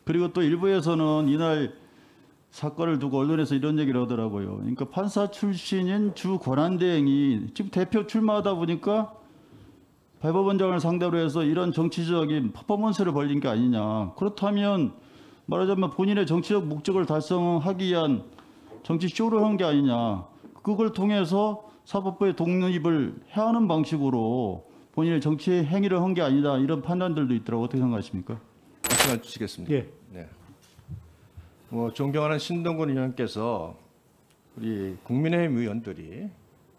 그리고 또 일부에서는 이날 사건을 두고 언론에서 이런 얘기를 하더라고요. 그러니까 판사 출신인 주 권한대행이 지금 대표 출마하다 보니까 대법원장을 상대로 해서 이런 정치적인 퍼포먼스를 벌린 게 아니냐. 그렇다면 말하자면 본인의 정치적 목적을 달성하기 위한 정치 쇼를 한 게 아니냐. 그걸 통해서 사법부의 독립을 해하는 방식으로 본인의 정치 행위를 한 게 아니다. 이런 판단들도 있더라고요. 어떻게 생각하십니까? 말씀해 주시겠습니까? 예. 네. 존경하는 신동근 의원께서 우리 국민의힘 의원들이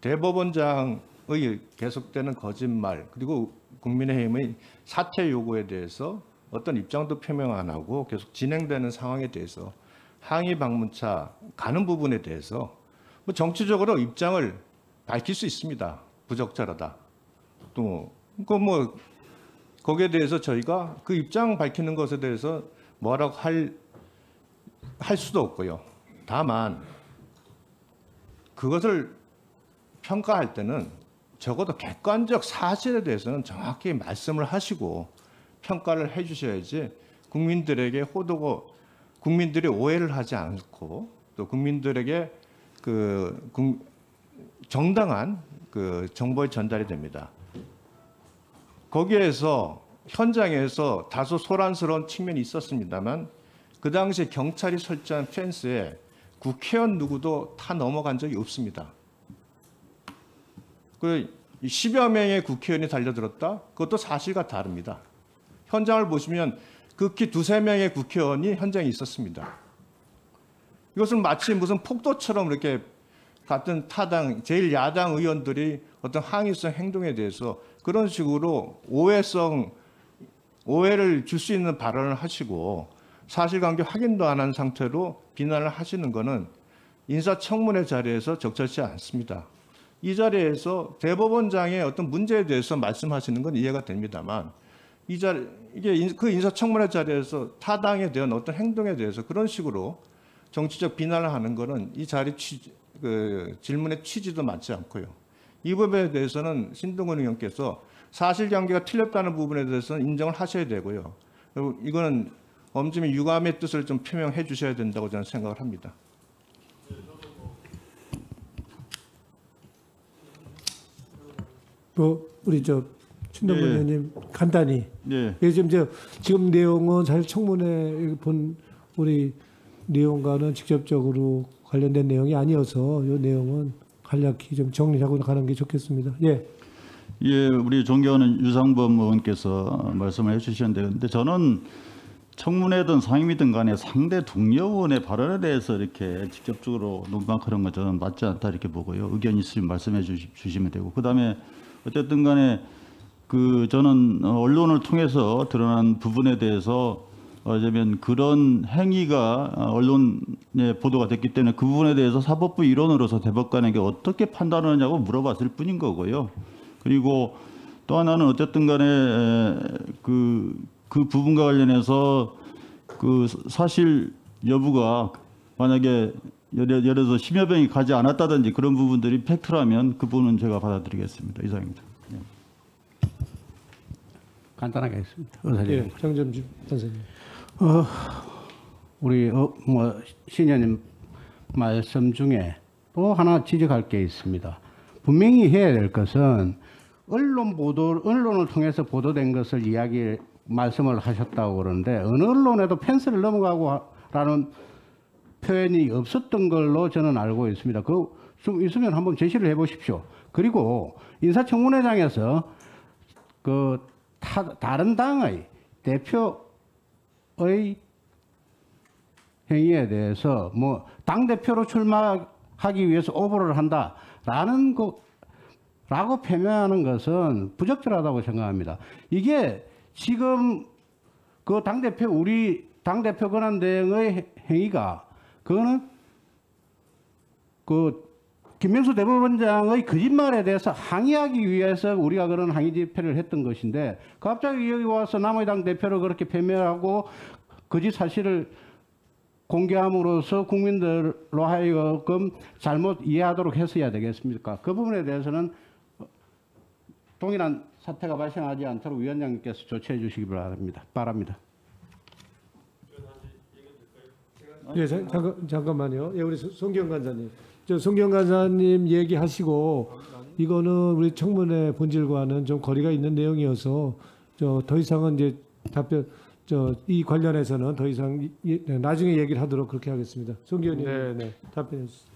대법원장의 계속되는 거짓말 그리고 국민의힘의 사퇴 요구에 대해서 어떤 입장도 표명 안 하고 계속 진행되는 상황에 대해서 항의 방문차 가는 부분에 대해서 뭐 정치적으로 입장을 밝힐 수 있습니다. 부적절하다. 또 뭐 거기에 대해서 저희가 그 입장 밝히는 것에 대해서 뭐라고 할 수도 없고요. 다만 그것을 평가할 때는 적어도 객관적 사실에 대해서는 정확히 말씀을 하시고 평가를 해 주셔야지 국민들에게 호도고 국민들이 오해를 하지 않고 또 국민들에게 정당한 정보의 전달이 됩니다. 거기에서 현장에서 다소 소란스러운 측면이 있었습니다만 그 당시 경찰이 설치한 펜스에 국회의원 누구도 타 넘어간 적이 없습니다. 그 10여 명의 국회의원이 달려들었다? 그것도 사실과 다릅니다. 현장을 보시면 극히 2~3명의 국회의원이 현장에 있었습니다. 이것은 마치 무슨 폭도처럼 이렇게 같은 타당, 제1야당 의원들이 어떤 항의성 행동에 대해서 그런 식으로 오해를 줄 수 있는 발언을 하시고 사실관계 확인도 안 한 상태로 비난을 하시는 것은 인사청문회 자리에서 적절치 않습니다. 이 자리에서 대법원장의 어떤 문제에 대해서 말씀하시는 건 이해가 됩니다만 그 인사청문회 자리에서 타당에 대한 어떤 행동에 대해서 그런 식으로 정치적 비난을 하는 것은 이 자리 질문의 취지도 맞지 않고요. 이 부분에 대해서는 신동근 의원께서 사실관계가 틀렸다는 부분에 대해서는 인정을 하셔야 되고요. 그리고 이거는 엄중히 유감의 뜻을 좀 표명해 주셔야 된다고 저는 생각을 합니다. 우리 신동근 예. 의원님 간단히. 예. 지금 내용은 사실 청문회 본 우리 내용과는 직접적으로 관련된 내용이 아니어서 이 내용은 간략히 좀 정리하고 가는 게 좋겠습니다. 예. 예, 우리 존경하는 유상범 의원께서 말씀을 해주셨는데, 근데 저는 청문회든 상임위든 간에 상대 동료 의원의 발언에 대해서 이렇게 직접적으로 논박하는 건 저는 맞지 않다 이렇게 보고요. 의견 있으면 말씀해 주시면 되고, 그다음에 어쨌든 간에 저는 언론을 통해서 드러난 부분에 대해서 어쩌면 그런 행위가 언론에 보도가 됐기 때문에 그 부분에 대해서 사법부 일원으로서 대법관에게 어떻게 판단하느냐고 물어봤을 뿐인 거고요. 그리고 또 하나는 어쨌든 간에 그 부분과 관련해서 사실 여부가 만약에 예를 들어서 10여 명이 가지 않았다든지 그런 부분들이 팩트라면 그 부분은 제가 받아들이겠습니다. 이상입니다. 네. 간단하게 하겠습니다. 의사님. 예, 장점주 선생님. 우리 신 의원님 말씀 중에 또 하나 지적할 게 있습니다. 분명히 해야 될 것은 언론을 통해서 보도된 것을 말씀을 하셨다고 그러는데 어느 언론에도 펜스를 넘어가고라는 표현이 없었던 걸로 저는 알고 있습니다. 좀 있으면 한번 제시를 해보십시오. 그리고 인사청문회장에서 다른 당의 대표의 행위에 대해서 당대표로 출마하기 위해서 오보를 한다라는 라고 표명하는 것은 부적절하다고 생각합니다. 이게 지금 우리 당대표 권한대행의 행위가 그거는 김명수 대법원장의 거짓말에 대해서 항의하기 위해서 우리가 그런 항의 집회를 했던 것인데 갑자기 여기 와서 남의 당 대표로 그렇게 표명하고 거짓 사실을 공개함으로써 국민들로 하여금 잘못 이해하도록 했어야 되겠습니까? 그 부분에 대해서는 동일한 사태가 발생하지 않도록 위원장님께서 조치해 주시기 바랍니다. 예, 잠깐만요. 예, 우리 송기영 간사님. 저 송기영 간사님 얘기하시고 이거는 우리 청문회 본질과는 좀 거리가 있는 내용이어서 저 더 이상은 이제 답변 이 관련해서는 더 이상 나중에 얘기를 하도록 그렇게 하겠습니다. 송기영 의원님 네. 답변해 주세요.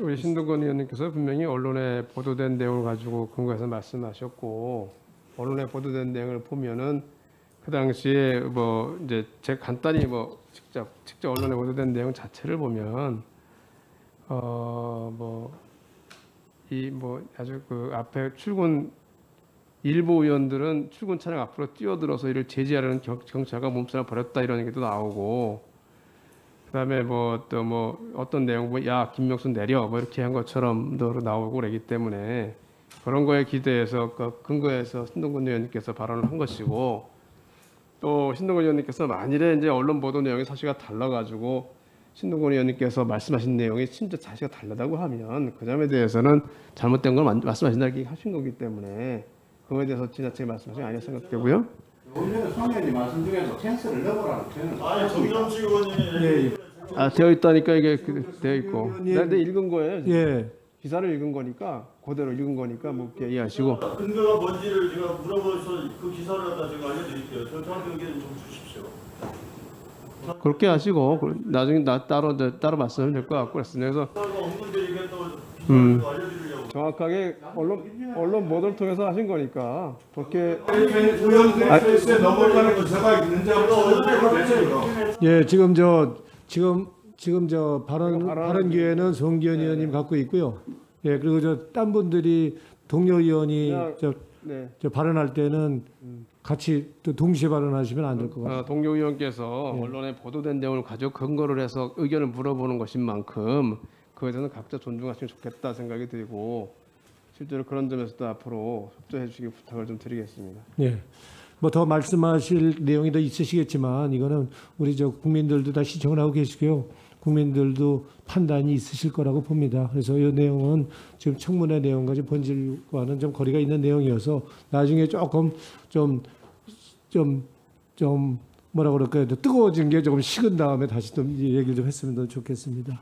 우리 신동건 의원님께서 분명히 언론에 보도된 내용을 가지고 근거해서 말씀하셨고 언론에 보도된 내용을 보면은 그 당시에 뭐 이제 제가 간단히 뭐 직접 언론에 보도된 내용 자체를 보면 아주 그 앞에 출근 일부 의원들은 출근 차량 앞으로 뛰어들어서 이를 제지하려는 경찰과 몸싸움을 벌였다 이런 얘기도 나오고 그다음에 어떤 내용 야 김명수 내려 뭐 이렇게 한 것처럼도 나오고 그러기 때문에 그런 거에 기대해서 그 근거에서 신동근 의원님께서 발언을 한 것이고 또 신동근 의원님께서 만일에 이제 언론 보도 내용이 사실과 달라가지고 신동근 의원님께서 말씀하신 내용이 진짜 사실과 다르다고 하면 그 점에 대해서는 잘못된 걸 말씀하신다고 얘기하신 거기 때문에 그거에 대해서 지나치게 말씀하신 게 아니라 생각되고요. 오늘 송 의원님 말씀 중에서 캔슬을 넣으라는 표현은 아니 정정식 의원님이 되어 있다니까 이게 되어 있고. 내가 읽은 거예요. 예. 기사를 읽은 거니까 그대로 읽은 거니까 뭐 이렇게 이해하시고. 근거가 뭔지를 제가 물어봐서 그 기사를 갖다 제가 알려드릴게요. 저한테 의견 좀 주십시오. 그렇게 하시고 나중에 따로 말씀하면 될 것 같고 그래서 기사가 없는데 이게 또 기사를 알려드리려고. 정확하게 언론 보도를 통해서 하신 거니까 그렇게 의원들이 프레스에 넘어가는 기사가 있는지 한번 예, 지금 저 발언 기회는 송기현 의원님 갖고 있고요. 예, 그리고 딴 분들이 동료 의원이 저 발언할 때는 같이 또 동시에 발언하시면 안 될 것 같아요. 동료 의원께서 언론에 보도된 내용을 가지고 근거를 해서 의견을 물어보는 것인 만큼 그에 대해서는 각자 존중하시면 좋겠다 생각이 들고 실제로 그런 점에서도 앞으로 협조해 주시기 부탁을 좀 드리겠습니다. 예. 뭐 더 말씀하실 내용이 더 있으시겠지만 이거는 우리 저 국민들도 다 시청을 하고 계시고요. 국민들도 판단이 있으실 거라고 봅니다. 그래서 이 내용은 지금 청문회 내용과 좀 본질과는 좀 거리가 있는 내용이어서 나중에 조금 좀 뭐라 그럴까요? 뜨거워진 게 조금 식은 다음에 다시 또 얘기를 좀 했으면 더 좋겠습니다.